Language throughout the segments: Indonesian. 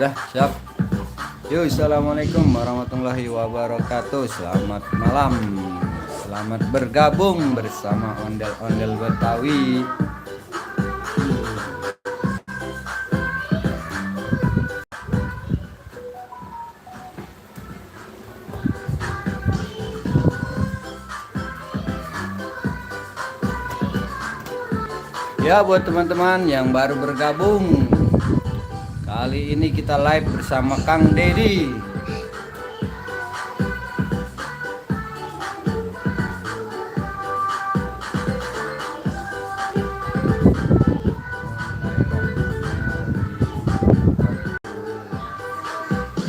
Dah, siap. Yuk, assalamualaikum warahmatullahi wabarakatuh. Selamat malam. Selamat bergabung bersama ondel-ondel Betawi. Ya, buat teman-teman yang baru bergabung, kali ini kita live bersama Kang Dedi.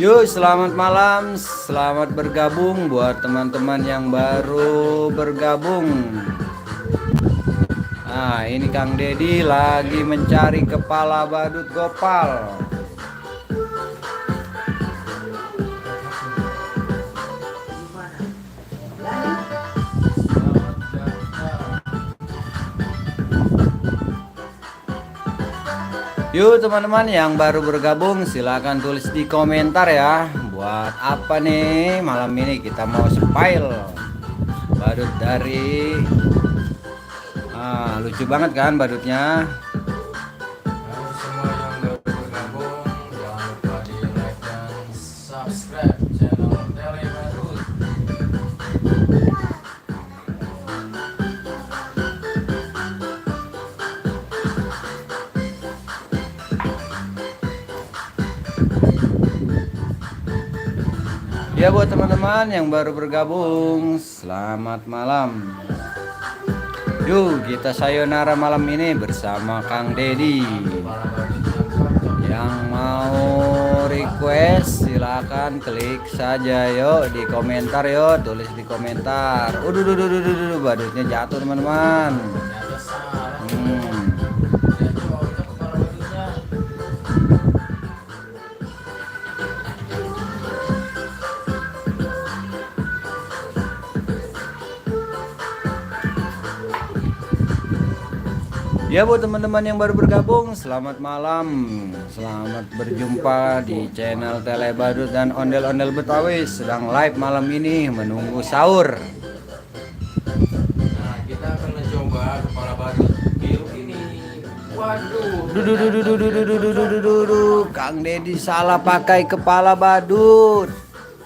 Yuk, selamat malam, selamat bergabung buat teman-teman yang baru bergabung. Nah, ini Kang Dedi lagi mencari kepala badut Gopal. Yuk teman-teman yang baru bergabung, silahkan tulis di komentar ya. Buat apa nih malam ini kita mau spile badut dari lucu banget kan badutnya. Halo semua yang baru bergabung, jangan lupa di like dan subscribe channel Tele Badut. Ya buat teman-teman yang baru bergabung, selamat malam. Yuk kita sayonara malam ini bersama Kang Dedi. Para badut yang cocok Yang mau request silahkan klik saja yuk di komentar yuk, tulis di komentar. Badutnya jatuh teman-teman. ternyata salah. Hmm. Ya coba kita kepala badutnya. Ya buat teman-teman yang baru bergabung, selamat malam. Selamat berjumpa di channel Tele Badut dan ondel-ondel Betawi. Sedang live malam ini menunggu sahur. Nah, kita akan mencoba kepala badut biru ini. Waduh. Kang Dedi salah pakai kepala badut.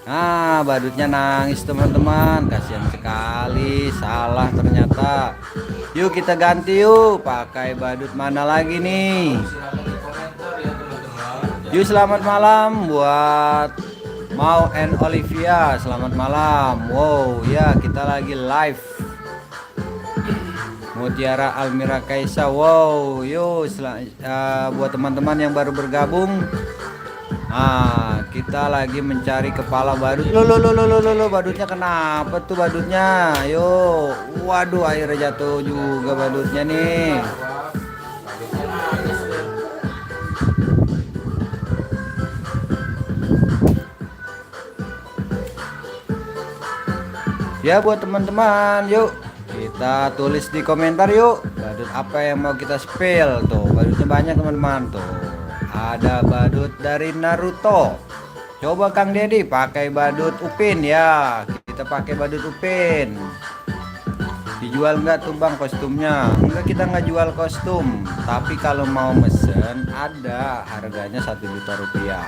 Nah, badutnya nangis teman-teman. Kasihan sekali, salah ternyata. Yuk kita ganti yuk, pakai badut mana lagi nih? Silakan di komentar ya teman-teman. Yuk selamat malam buat Mau and Olivia, selamat malam. Wow ya, kita lagi live. Mutiara Almira Kaisa, wow. Yuk buat teman-teman yang baru bergabung, kita lagi mencari kepala badut. Lo, badutnya kenapa tuh badutnya? Yuk, waduh akhirnya jatuh juga badutnya nih. Wah, badutnya nangis deh. Ya buat teman-teman, yuk kita tulis di komentar yuk, badut apa yang mau kita spill tuh. Badutnya banyak teman-teman tuh. Ada badut dari Naruto. Coba Kang Dedi pakai badut Upin ya. Kita pakai badut Upin. Dijual nggak tuh bang kostumnya? Enggak, kita nggak jual kostum. Tapi kalau mau mesen ada, harganya 1 juta rupiah.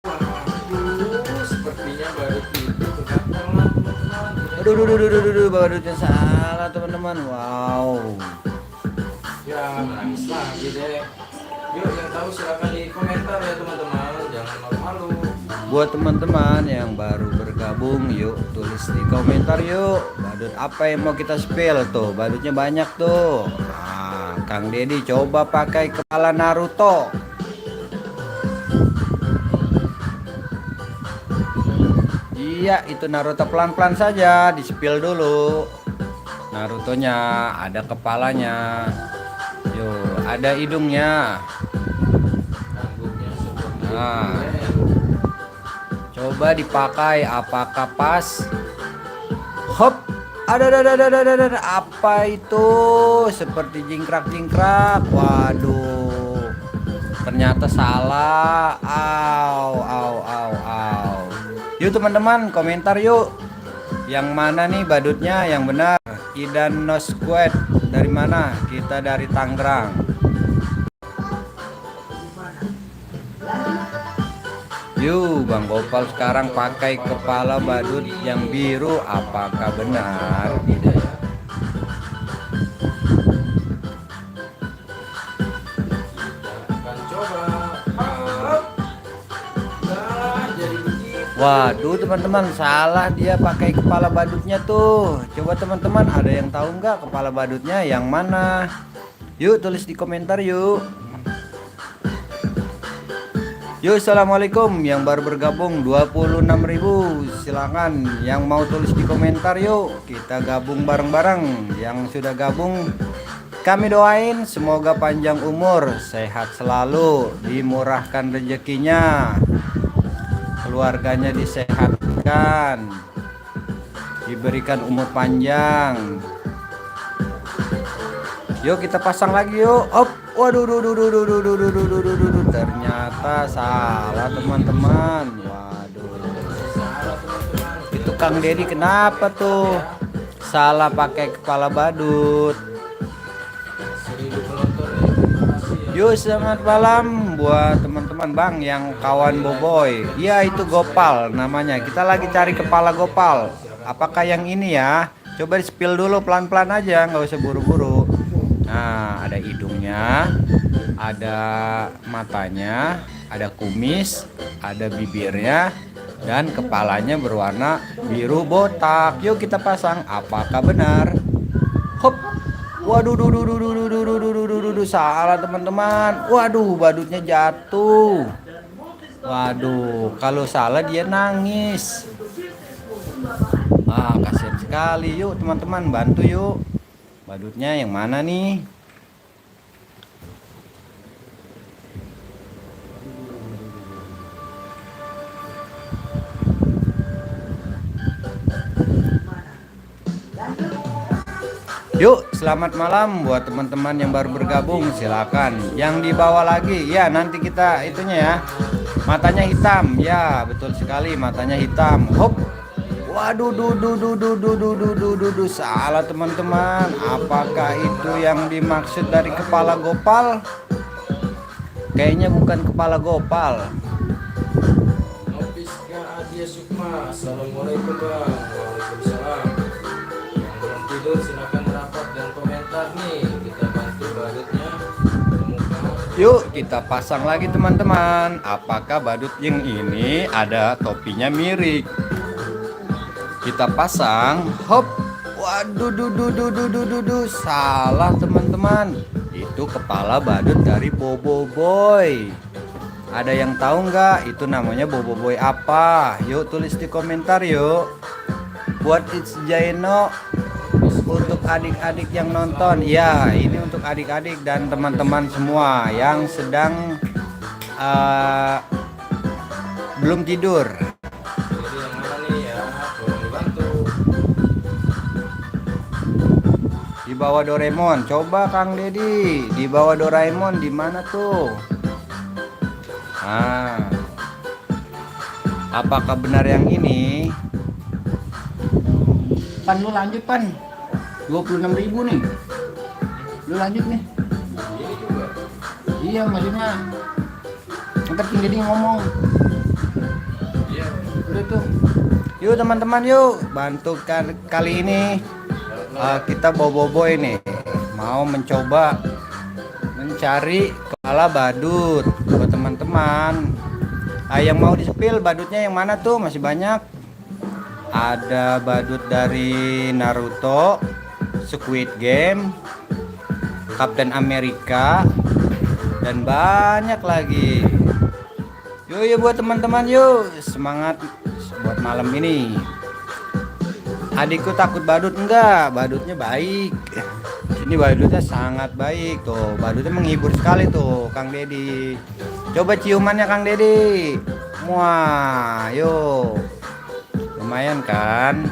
Waduh, sepertinya badut itu kegantengan teman-teman. Aduh, badutnya salah teman-teman. Wow. Ya, nangis lagi deh. Yuk, yang tahu silakan di komentar ya teman-teman. Jangan malu-malu. Buat teman-teman yang baru bergabung, yuk tulis di komentar yuk, badut apa yang mau kita spill tuh. Badutnya banyak tuh. Nah, Kang Dedi coba pakai kepala Naruto. Iya, itu Naruto, pelan-pelan saja, di spill dulu. Narutonya ada kepalanya. Yuk, ada hidungnya. Rambutnya seperti Nah. itu. Coba dipakai, apakah pas? Hop, ada, apa itu? Seperti jingkrak-jingkrak. Waduh, Ternyata salah. Au. Yuk teman-teman, komentar yuk. Yang mana nih badutnya yang benar? Idan No Squad. Dari mana? Kita dari Tangerang. Yuk, Bang Gopal sekarang pakai kepala badut yang biru. Apakah benar? Tidak ya. Akan coba. Nah, jadi begitu. Waduh teman-teman, salah, dia pakai kepala badutnya tuh. Coba teman-teman, ada yang tahu nggak kepala badutnya yang mana? Yuk tulis di komentar yuk. Yuk, assalamualaikum yang baru bergabung 26.000. Silakan yang mau tulis di komentar yuk. Kita gabung bareng-bareng. Yang sudah gabung kami doain semoga panjang umur, sehat selalu, dimurahkan rezekinya, keluarganya disehatkan, diberikan umur panjang. Yuk kita pasang lagi yuk. Op. Waduh, ternyata salah teman-teman. Waduh. Salah teman-teman. Itu Kang Dedi kenapa tuh? Salah pakai kepala badut. 1000 penonton ya. Terima kasih ya. Yuk selamat malam buat teman-teman Bang yang kawan Boboy. Iya itu Gopal namanya. Kita lagi cari kepala Gopal. Apakah yang ini ya? Coba di spill dulu pelan-pelan aja, nggak usah buru-buru. Nah, ada hidungnya, ada matanya, ada kumis, ada bibirnya, dan kepalanya berwarna biru botak. Yuk kita pasang. Apakah benar? Hop. Waduh, salah teman-teman. Waduh, badutnya jatuh. Waduh, kalau salah dia nangis. Kasihan sekali. Yuk teman-teman, bantu yuk. Badutnya yang mana nih? Yuk, selamat malam buat teman-teman yang baru bergabung. Silakan. Yang di bawah lagi, ya nanti kita itunya ya. Matanya hitam, ya betul sekali. Matanya hitam. Hop. Waduh, salah teman-teman. Apakah itu yang dimaksud dari kepala Gopal? Kayaknya bukan kepala Gopal. Noviska Adia Sukma. Assalamualaikum Bang. Waalaikumsalam. Yang belum tidur silakan rapat dan komentar nih. Kita bantu badutnya. Yuk kita pasang lagi teman-teman. Apakah badut yang ini ada topinya mirip? Kita pasang. Hop. Waduh, salah teman-teman. Itu kepala badut dari Bobo Boy. Ada yang tahu nggak itu namanya Bobo Boy apa? Yuk tulis di komentar yuk. Buat It's Jaino, untuk adik-adik yang nonton. Ya, ini untuk adik-adik dan teman-teman semua yang sedang belum tidur. Jadi yang mana nih ya? Tolong dibantu. Di bawah Doraemon. Coba Kang Dedi, di bawah Doraemon di mana tuh? Apakah benar yang ini? Pan lu lanjut Pan. 26.000 nih. Lu lanjut nih. Ini juga. Iya maksudnya. Ntar Kang Dedi ngomong. Iya. Udah tuh. Yuk teman-teman yuk bantu kali ini kita boboiboy nih mau mencoba mencari kepala badut buat teman-teman. Yang mau di-spill badutnya yang mana tuh? Masih banyak. Ada badut dari Naruto, Squid Game, Captain America, dan banyak lagi. Yuk buat teman-teman yuk semangat buat malam ini. Adikku takut badut enggak? Badutnya baik. Ini badutnya sangat baik tuh. Badutnya menghibur sekali tuh Kang Dedi. Coba ciumannya Kang Dedi. Wah, yuk. Lumayan kan?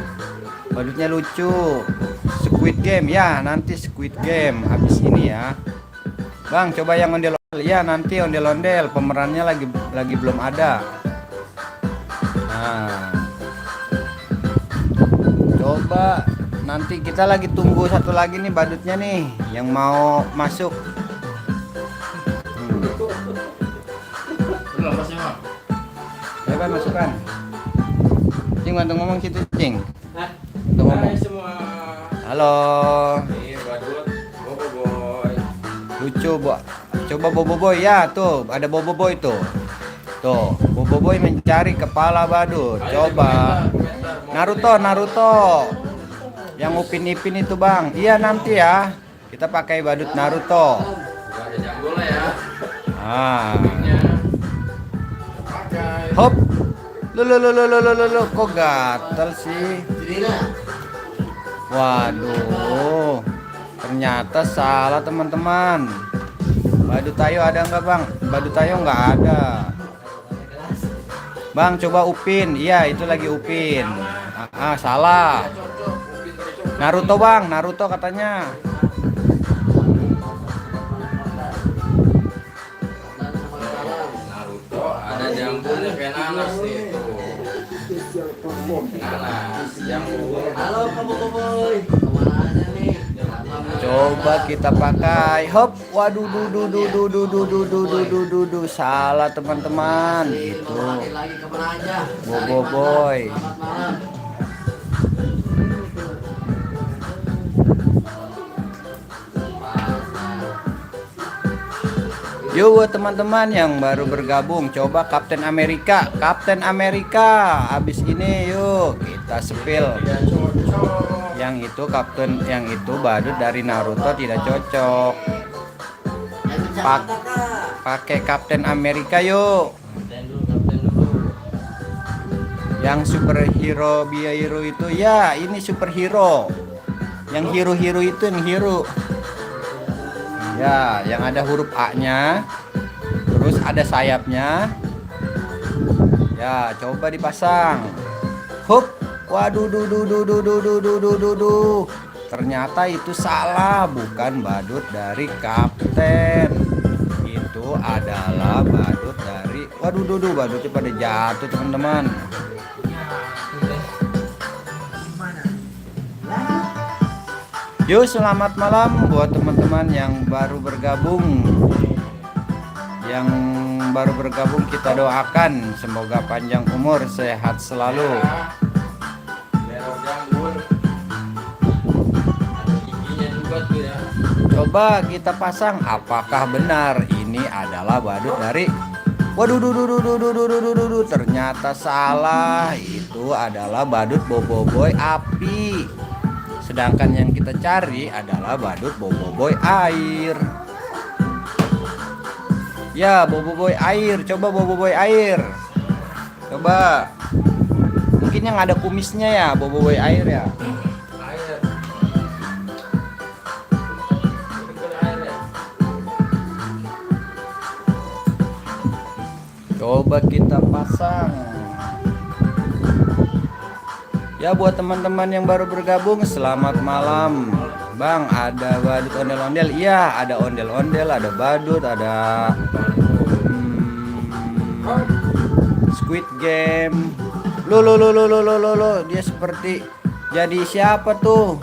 Badutnya lucu. Squid Game ya, nanti Squid Game habis ini ya. Bang, coba yang ondel Ya nanti ondel-ondel pemerannya lagi belum ada. Nah, coba nanti kita lagi tunggu satu lagi nih badutnya nih yang mau masuk. Belum pasnya mah. Coba masukkan. Cing bantu ngomong situ Cing. Bantu Hai ngomong. semua. Halo. Ini badut Bobo Boy. Lucu, Bu. Coba Bobo Boy ya, tuh ada Bobo Boy tuh. Tuh, Bobo Boy mencari kepala badut. Ayo, Coba. komentar, mau Naruto, Naruto. Yang Upin Ipin itu, Bang. Iya, nanti ya. Kita pakai badut Naruto. Udah ada jambulnya ya. Ah. Mic-nya pakai. Hop. Lu, kok gatel sih? Waduh. Ternyata salah, teman-teman. Badut Tayo ada nggak, Bang? Badut Tayo nggak ada. Bang, coba Upin. Iya, itu lagi Upin. Salah. Naruto, Bang. Naruto katanya. Naruto ada jambulnya kayak nanas nih tuh. Nanas jambul. Halo Kamu Boboiboy, kemana aja nih? Coba kita pakai. Hop. Waduh, salah, teman-teman. Itu Lagi kemana aja? Bobo Boy. Selamat malam. Yuk buat teman-teman yang baru bergabung, coba Kapten Amerika. Kapten Amerika. Habis ini yuk kita spill. Tidak cocok. Yang itu Kapten, yang itu badut dari Naruto tidak cocok. Pak, pakai Kapten Amerika yuk. Kapten dulu. Yang superhero biairo itu ya, ini superhero. Yang hero-hero itu yang hero. Ya, yang ada huruf A-nya. Terus ada sayapnya. Ya, coba dipasang. Hup. Waduh, ternyata itu salah, bukan badut dari Kapten. Itu adalah badut dari. Waduh, badutnya pada jatuh, teman-teman. Yuk, selamat malam buat teman-teman yang baru bergabung. Yang baru bergabung kita doakan semoga panjang umur, sehat selalu. Merah jambul. Ada giginya juga tuh ya. Coba kita pasang, apakah benar ini adalah badut dari. Waduh, ternyata salah. Itu adalah badut Bobo Boy api. Sedangkan yang kita cari adalah badut Bobo Boy air. Ya, Bobo Boy air. Coba Bobo Boy air. Coba. Mungkin yang ada kumisnya ya, Bobo Boy air ya. Air. Betul air ya. Coba kita pasang. Ya buat teman-teman yang baru bergabung, selamat malam. Bang, ada badut ondel-ondel? Iya, ada ondel-ondel, ada badut, ada Squid Game. Lo, dia seperti jadi siapa tuh?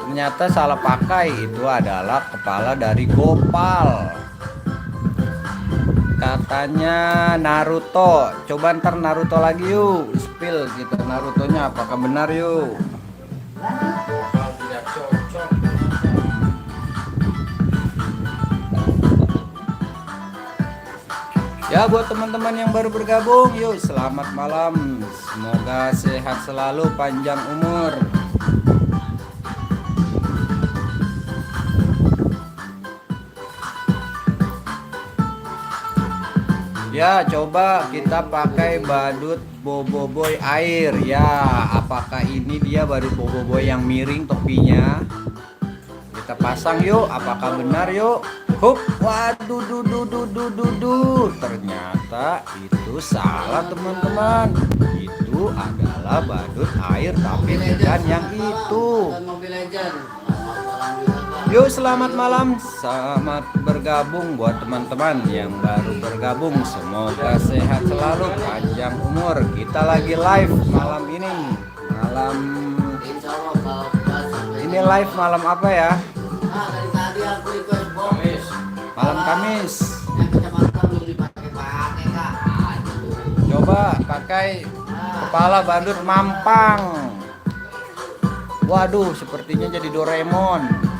Ternyata salah pakai. Itu adalah kepala dari Gopal. Katanya Naruto. Coba ntar Naruto lagi yuk. Spill gitu Narutonya, apakah benar yuk? Kalau tidak cocok. Ya buat teman-teman yang baru bergabung, yuk selamat malam. Semoga sehat selalu, panjang umur. Ya, coba kita pakai badut Bobo Boy air. Ya, apakah ini dia badut Bobo Boy yang miring topinya? Kita pasang yuk, apakah benar yuk? Hup, waduh, ternyata itu salah, teman-teman. Itu adalah badut air, tapi bukan yang itu. Dan Mobile Legend. Selamat malam juga, Pak. Yuk selamat malam, selamat bergabung buat teman-teman yang baru bergabung. Semoga sehat selalu, panjang umur. Kita lagi live malam ini. Malam Insya Allah kalau pas sampai ini live malam apa ya? dari tadi aku request bom. Kamis. Malam Kamis. Yang kecamatan belum dipakai-pakai kak. Aduh. Coba pakai kepala badut mampang. Waduh, sepertinya jadi Doraemon.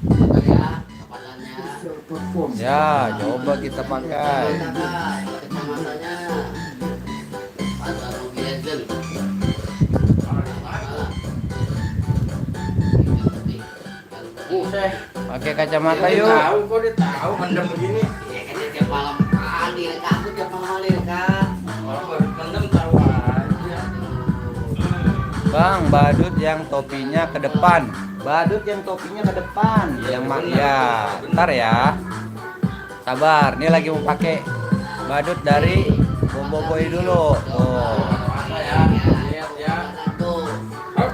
Bentar ya, kepalannya. Ya, coba kita pakai. Kecamatannya Pasar Rugi Legend. Buset. Pakai kacamata Dia yuk. tahu kok dia tahu mendem begini. Ya kan dia tiap malam kali aku tiap malam kali kan. Orang baru mendem tahu aja. Bang, badut yang topinya ke depan. Badut yang topinya ke depan. Yang ya, bentar ya. Sabar, ini lagi mau pakai badut dari Boboiboy dulu. Oh. Mana ya? Lihat ya. Tuh.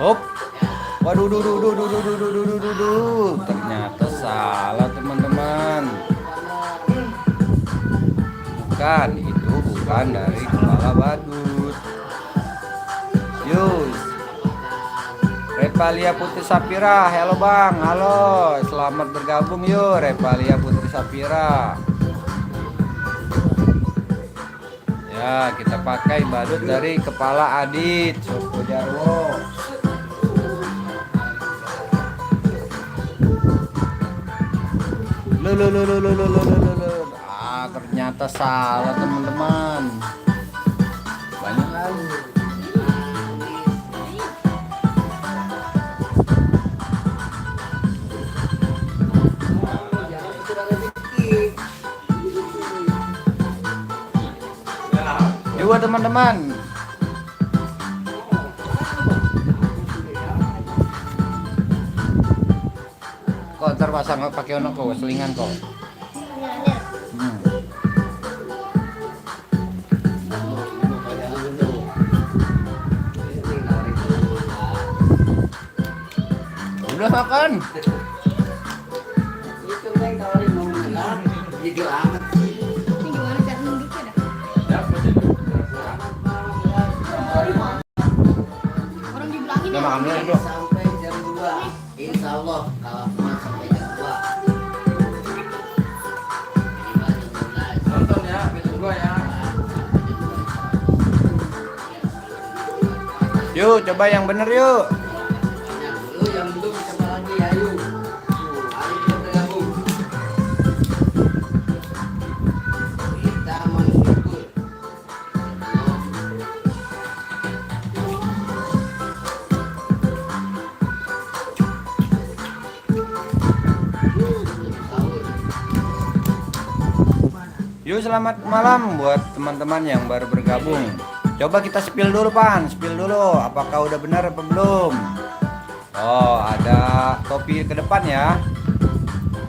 Hop. Waduh, duh, duh, duh, duh, duh, duh, duh, duh, duh, duh, duh. Ternyata salah teman-teman. Bukan, itu bukan dari kepala badut. Yus. Repalia Putri Sapira, halo bang, halo, selamat bergabung yuk Repalia Putri Sapira. Ya, kita pakai badut dari kepala Adit Soko Jarwo. Ah, ternyata salah teman-teman. Banyak lagi. Juga teman-teman. Kok ntar pasang pakai ono kok selingan kok. Hmm. Udah makan. Itu neng tawarin mau menang. Video amat sih. Ini gimana cara nunduknya dah? Ya, betul. Orang dibilangin Udah ya. makan dulu, bro. Sampai jam 2. Insya Allah kalau cuma sampai jam 2. Nonton ya, besok gua ya. Yuk, coba yang bener yuk. Dulu yang belum siapa lagi ayo. Ayo kita bergabung. Kita menghibur. Yuk, selamat malam buat teman-teman yang baru bergabung. Coba kita spill dulu, Pan. Spill dulu. Apakah udah benar apa belum? Oh, ada topi ke depan ya.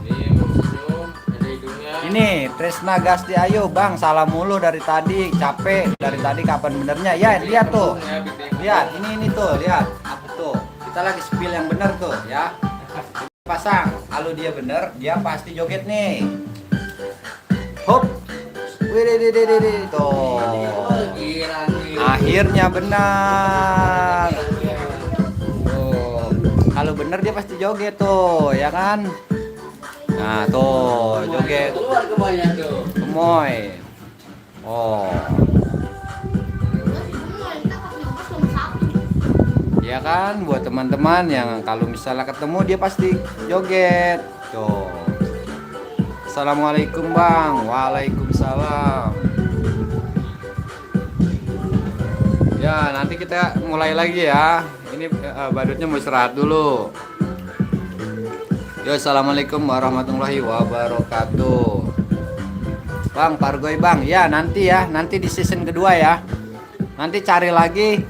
Ini senyum, ada hidungnya. Ini Tresna Gasti, ayo Bang, salah mulu dari tadi, capek dari tadi, kapan benernya? Ya, lihat tuh. Lihat, ini tuh, lihat. Apa tuh? Kita lagi spill yang bener tuh, ya. Pasang. Kalau dia bener, dia pasti joget nih. Hop. Wih, tuh. Gila nih. Akhirnya benar. Tuh. Kalau bener dia pasti joget tuh, ya kan? Nah, tuh, joget. Keluar kembali tuh. Gemoy. Oh, ya kan, buat teman-teman yang kalau misalnya ketemu dia pasti joget. Tuh. Assalamualaikum Bang. Waalaikumsalam. Ya, nanti kita mulai lagi ya. Ini badutnya mau istirahat dulu. Yo, assalamualaikum warahmatullahi wabarakatuh. Bang, Pargoy Bang. Ya, nanti di season kedua ya. Nanti cari lagi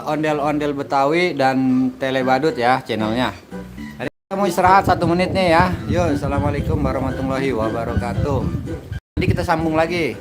ondel-ondel Betawi dan Tele Badut ya channelnya. Hari kita mau istirahat 1 menit nih ya. Yo, assalamualaikum warahmatullahi wabarakatuh. Nanti kita sambung lagi.